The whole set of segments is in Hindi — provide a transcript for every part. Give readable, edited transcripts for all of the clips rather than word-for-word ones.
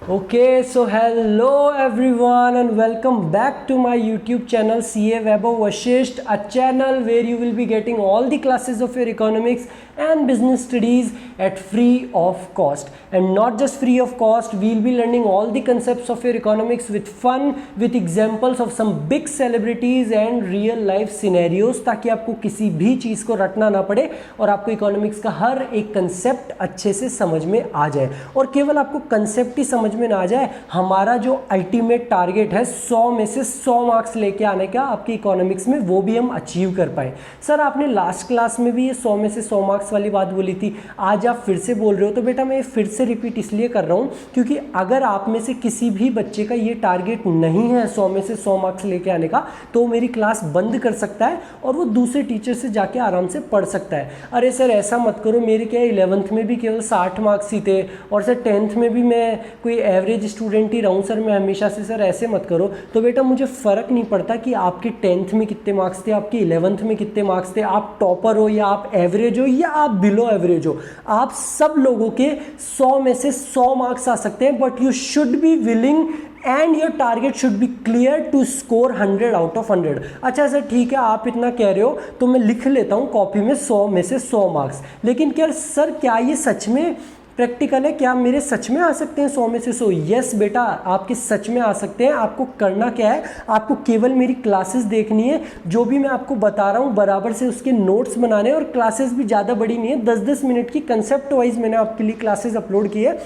Okay, so hello everyone and welcome back to my YouTube channel CA Vaibhav Vashisht, a channel where you will be getting all the classes of your economics and business studies at free of cost. And not just free of cost, we will be learning all the concepts of your economics with fun, with examples of some big celebrities and real life scenarios, ताकि आपको किसी भी चीज़ को रटना ना पड़े और आपको इकोनॉमिक्स का हर एक कंसेप्ट अच्छे से समझ में आ जाए। और केवल आपको कंसेप्ट ही समझ में ना आ जाए, हमारा जो अल्टीमेट टारगेट है 100 में से 100 मार्क्स लेके आने का आपकी इकोनॉमिक्स में, वो भी हम अचीव कर पाए। सर आपने लास्ट क्लास में भी ये 100 में से 100 मार्क्स वाली बात बोली थी, आज आप फिर से बोल रहे हो। तो बेटा मैं फिर से रिपीट इसलिए कर रहा हूँ क्योंकि अगर आप में से किसी भी बच्चे का ये टारगेट नहीं है 100 में से 100 मार्क्स लेके आने का, तो मेरी क्लास बंद कर सकता है और वो दूसरे टीचर से जाके आराम से पढ़ सकता है। अरे सर ऐसा मत करो, मेरे क्या 11th में भी केवल 60 मार्क्स ही थे और सर 10th में भी मैं कोई एवरेज स्टूडेंट ही रहूँ सर मैं हमेशा से। सर ऐसे मत करो। तो बेटा मुझे फ़र्क नहीं पड़ता कि आपके 10th में कितने मार्क्स थे, आपके 11th में कितने मार्क्स थे, आप टॉपर हो या आप एवरेज हो या आप बिलो एवरेज हो, आप सब लोगों के 100 में से 100 मार्क्स आ सकते हैं। But you should be willing and your target should be clear to score 100 out of 100। अच्छा सर ठीक है, आप इतना कह रहे हो तो मैं लिख लेता हूँ कॉपी में 100 में से 100 मार्क्स। लेकिन क्या सर क्या ये सच में प्रैक्टिकल है? क्या मेरे सच में आ सकते हैं 100 में से 100? यस बेटा, आपके सच में आ सकते हैं। आपको करना क्या है, आपको केवल मेरी क्लासेस देखनी है। जो भी मैं आपको बता रहा हूँ बराबर से उसके नोट्स बनाने, और क्लासेस भी ज़्यादा बड़ी नहीं है, 10-10 मिनट की कंसेप्ट वाइज मैंने आपके लिए क्लासेस अपलोड की है।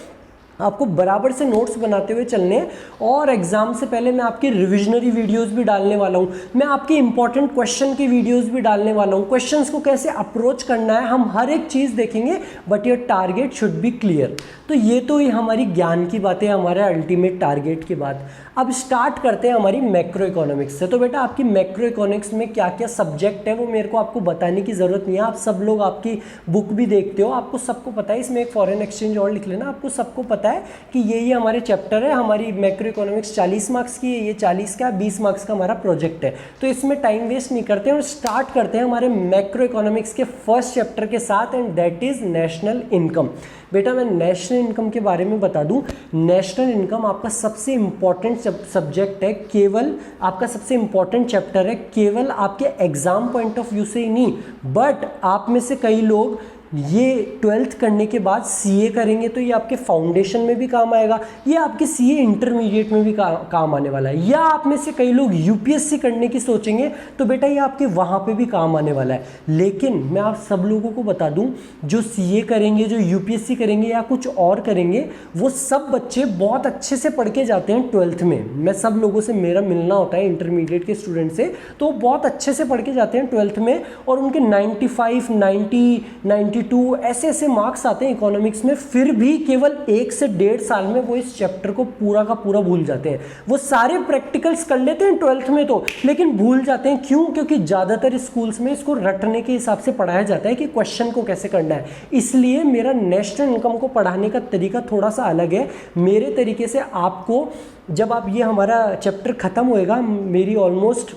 आपको बराबर से नोट्स बनाते हुए चलने हैं और एग्जाम से पहले मैं आपकी रिविजनरी वीडियोस भी डालने वाला हूं। मैं आपके इंपॉर्टेंट क्वेश्चन की वीडियोस भी डालने वाला हूं। क्वेश्चंस को कैसे अप्रोच करना है हम हर एक चीज़ देखेंगे, but your target should be clear. तो ये तो ये हमारी ज्ञान की बातें, हमारे अल्टीमेट टारगेट की बात। अब स्टार्ट करते हैं हमारी मैक्रो इकोनॉमिक्स से। तो बेटा आपकी मैक्रो इकोनॉमिक्स में क्या क्या सब्जेक्ट है वो मेरे को आपको बताने की ज़रूरत नहीं है। आप सब लोग आपकी बुक भी देखते हो, आपको सबको पता है। इसमें एक फॉरेन एक्सचेंज और लिख लेना, आपको सबको पता है कि ये हमारे चैप्टर है। हमारी मैक्रो इकोनॉमिक्स 40 मार्क्स की है, ये 40 का 20 मार्क्स का हमारा प्रोजेक्ट है। तो इसमें टाइम वेस्ट नहीं करते हैं और स्टार्ट करते हैं हमारे मैक्रो इकोनॉमिक्स के फर्स्ट चैप्टर के साथ, and that is national income. बेटा मैं नेशनल इनकम के बारे में बता दूं, नेशनल इनकम आपका सबसे इंपॉर्टेंट सब्जेक्ट है, केवल आपका सबसे इंपॉर्टेंट चैप्टर है, केवल आपके एग्जाम पॉइंट ऑफ व्यू से ही नहीं, बट आप में से कई लोग ये 12th करने के बाद सीए करेंगे तो ये आपके फाउंडेशन में भी काम आएगा, ये आपके सीए इंटरमीडिएट में भी काम आने वाला है। या आप में से कई लोग यूपीएससी करने की सोचेंगे तो बेटा ये आपके वहाँ पे भी काम आने वाला है। लेकिन मैं आप सब लोगों को बता दूं, जो सीए करेंगे, जो यूपीएससी करेंगे या कुछ और करेंगे, वो सब बच्चे बहुत अच्छे से पढ़ के जाते हैं 12th में। मैं सब लोगों से, मेरा मिलना होता है इंटरमीडिएट के स्टूडेंट से, तो बहुत अच्छे से पढ़ के जाते हैं 12th में और उनके 95, 90, 92 ऐसे मार्क्स आते हैं इकोनॉमिक्स में। फिर भी केवल 1 से 1.5 साल में वो इस चैप्टर को पूरा का पूरा भूल जाते हैं। वो सारे प्रैक्टिकल्स कर लेते हैं 12th में तो, लेकिन भूल जाते हैं। क्यों? क्योंकि ज़्यादातर स्कूल्स में इसको रटने के हिसाब से पढ़ाया जाता है कि क्वेश्चन को कैसे करना है। इसलिए मेरा नेशनल इनकम को पढ़ाने का तरीका थोड़ा सा अलग है। मेरे तरीके से आपको, जब आप ये हमारा चैप्टर ख़त्म होएगा, मेरी ऑलमोस्ट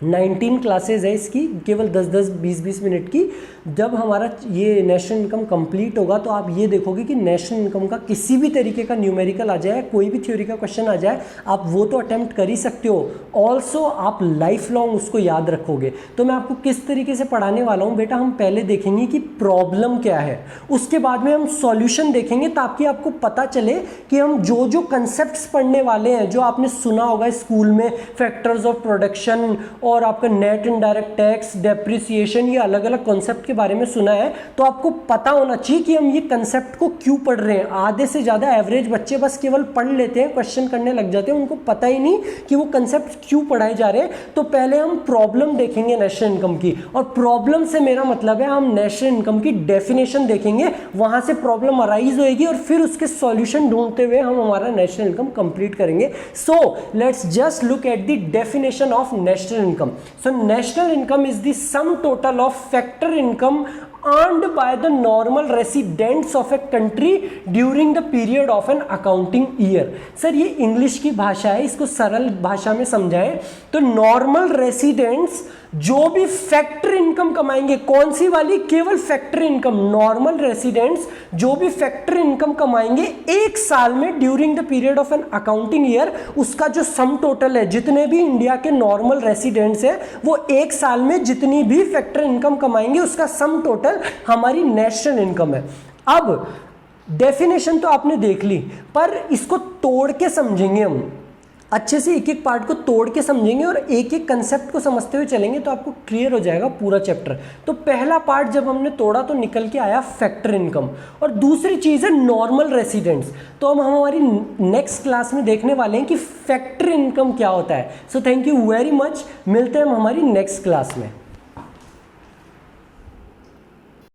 19 क्लासेज है इसकी, केवल 10-10, 20-20 मिनट की। जब हमारा ये नेशनल इनकम कंप्लीट होगा तो आप ये देखोगे कि नेशनल इनकम का किसी भी तरीके का न्यूमेरिकल आ जाए, कोई भी थ्योरी का क्वेश्चन आ जाए, आप वो तो अटेम्प्ट कर ही सकते हो, ऑल्सो आप लाइफ लॉन्ग उसको याद रखोगे। तो मैं आपको किस तरीके से पढ़ाने वाला हूँ बेटा, हम पहले देखेंगे कि प्रॉब्लम क्या है, उसके बाद में हम सॉल्यूशन देखेंगे, ताकि आपको पता चले कि हम जो जो कंसेप्ट पढ़ने वाले हैं, जो आपने सुना होगा स्कूल में, फैक्टर्स ऑफ प्रोडक्शन और आपका नेट इनडायरेक्ट टैक्स, डेप्रिसिएशन, ये अलग अलग कॉन्सेप्ट के बारे में सुना है, तो आपको पता होना चाहिए कि हम ये कंसेप्ट को क्यों पढ़ रहे हैं। आधे से ज़्यादा एवरेज बच्चे बस केवल पढ़ लेते हैं, क्वेश्चन करने लग जाते हैं, उनको पता ही नहीं कि वो कंसेप्ट क्यों पढ़ाए जा रहे हैं। तो पहले हम प्रॉब्लम देखेंगे नेशनल इनकम की, और प्रॉब्लम से मेरा मतलब है हम नेशनल इनकम की डेफिनेशन देखेंगे, वहाँ से प्रॉब्लम अराइज होएगी और फिर उसके सॉल्यूशन ढूंढते हुए हम हमारा नेशनल इनकम कंप्लीट करेंगे। So let's just look at the definition of national income. So national income is the sum total of factor income earned by the normal residents of a country during the period of an accounting year. Sir ये इंग्लिश की भाषा है, इसको सरल भाषा में समझाएं तो नॉर्मल रेसिडेंट्स जो भी फैक्ट्री इनकम कमाएंगे, कौन सी वाली, केवल फैक्ट्री इनकम, नॉर्मल रेसिडेंट्स जो भी फैक्ट्री इनकम कमाएंगे एक साल में during the period of an accounting year, उसका जो सम टोटल है, जितने भी इंडिया के नॉर्मल रेसिडेंट्स हैं वो एक साल में जितनी भी फैक्ट्री इनकम कमाएंगे उसका सम टोटल हमारी नेशनल इनकम है। अब डेफिनेशन तो आपने देख ली, पर इसको तोड़ के समझेंगे हम अच्छे से, एक एक पार्ट को तोड़ के समझेंगे और एक एक कंसेप्ट को समझते हुए चलेंगे तो आपको क्लियर हो जाएगा पूरा चैप्टर। तो पहला पार्ट जब हमने तोड़ा तो निकल के आया फैक्ट्री इनकम, और दूसरी चीज़ है नॉर्मल रेसिडेंट्स। तो अब हम हमारी नेक्स्ट क्लास में देखने वाले हैं कि फैक्ट्री इनकम क्या होता है। So thank you very much, मिलते हैं हम हमारी नेक्स्ट क्लास में।